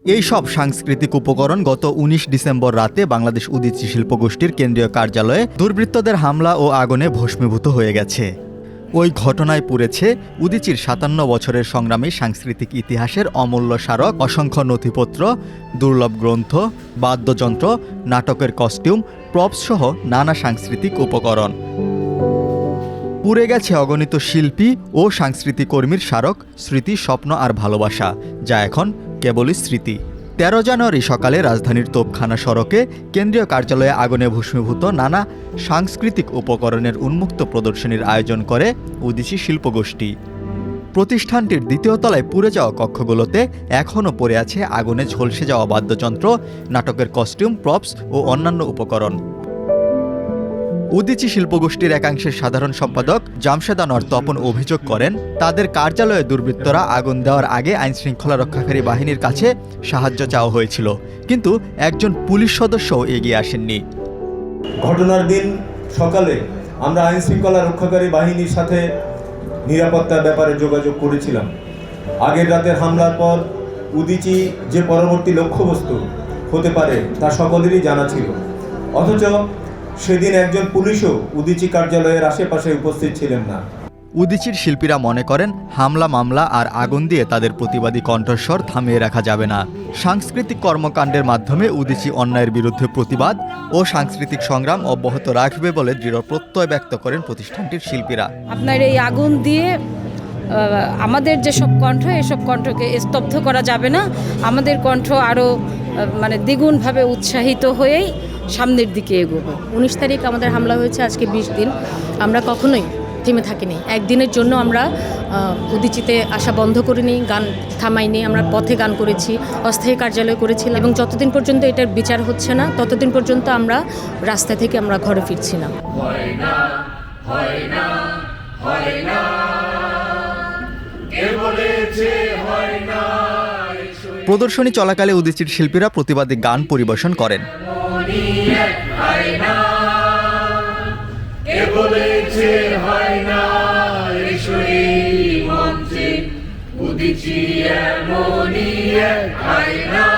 এই সব সাংস্কৃতিক উপকরণ গত ১৯ ডিসেম্বর রাতে বাংলাদেশ উদীচী শিল্পগোষ্ঠীর কেন্দ্রীয় কার্যালয়ে দুর্বৃত্তদের হামলা ও আগুনে ভস্মীভূত হয়ে গেছে। ওই ঘটনায় পুড়েছে উদীচীর ৫৭ বছরের সংগ্রামী সাংস্কৃতিক ইতিহাসের অমূল্য স্মারক, অসংখ্য নথিপত্র, দুর্লভ গ্রন্থ, বাদ্যযন্ত্র, নাটকের কস্টিউম, প্রপস সহ নানা সাংস্কৃতিক উপকরণ। পুড়ে গেছে অগণিত শিল্পী ও সাংস্কৃতিক কর্মীর স্মারক, স্মৃতি, স্বপ্ন আর ভালোবাসা, যা এখন কেবলই স্মৃতি। ১৩ জানুয়ারি সকালে রাজধানীর তোপখানা সড়কে কেন্দ্রীয় কার্যালয়ে আগুনে ভস্মীভূত নানা সাংস্কৃতিক উপকরণের উন্মুক্ত প্রদর্শনীর আয়োজন করে উদীচী শিল্পগোষ্ঠী। প্রতিষ্ঠানটির দ্বিতীয় তলায় পুড়ে যাওয়া কক্ষগুলোতে এখনও পড়ে আছে আগুনে ঝলসে যাওয়া বাদ্যযন্ত্র, নাটকের কস্টিউম, প্রপস ও অন্যান্য উপকরণ। উদীচী শিল্পগোষ্ঠীর একাংশের সাধারণ সম্পাদক জামশেদ আনোয়ার তপন অভিযোগ করেন, তাদের কার্যালয়ে দুর্বৃত্তরা আগুন দেওয়ার আগে আইনশৃঙ্খলা রক্ষাকারী বাহিনীর কাছে সাহায্য চাওয়া হয়েছিল, কিন্তু একজন পুলিশ সদস্যও এগিয়ে আসেননি। ঘটনার দিন সকালে আমরা আইনশৃঙ্খলা রক্ষাকারী বাহিনীর সাথে নিরাপত্তার ব্যাপারে যোগাযোগ করেছিলাম। আগের রাতের হামলার পর উদীচী যে পরবর্তী লক্ষ্যবস্তু হতে পারে তা সকলেরই জানা ছিল, অথচ সেদিন একজন পুলিশও উদীচী কার্যালয়ের আশেপাশে উপস্থিত ছিলেন না। উদীচীর শিল্পীরা মনে করেন, হামলা, মামলা আর আগুন দিয়ে তাদের প্রতিবাদী কণ্ঠস্বর থামিয়ে রাখা যাবে না। সাংস্কৃতিক কর্মকাণ্ডের মাধ্যমে উদীচী অন্যায়ের বিরুদ্ধে প্রতিবাদ ও সাংস্কৃতিক সংগ্রাম অব্যাহত রাখবে বলে দৃঢ় প্রত্যয় ব্যক্ত করেন প্রতিষ্ঠানটির শিল্পীরা। আপনার এই আগুন দিয়ে আমাদের যেসব কণ্ঠ, এসব কণ্ঠকে স্তব্ধ করা যাবে না। আমাদের কণ্ঠ আরও দ্বিগুণভাবে উৎসাহিত হয়েই সামনের দিকে এগোবে। ১৯ তারিখ আমাদের হামলা হয়েছে, আজকে ২০ দিন। আমরা কখনোই থেমে থাকিনি। একদিনের জন্য আমরা উদীচীতে আসা বন্ধ করিনি, গান থামাইনি। আমরা পথে গান করেছি, অস্থায়ী কার্যালয় করেছিলাম, এবং যতদিন পর্যন্ত এটার বিচার হচ্ছে না ততদিন পর্যন্ত আমরা রাস্তা থেকে আমরা ঘরে ফিরছি না। প্রদর্শনী চলাকালে উদীচীর শিল্পীরা প্রতিবাদী গান পরিবেশন করেন। উদীচী এমনই এক আয়না।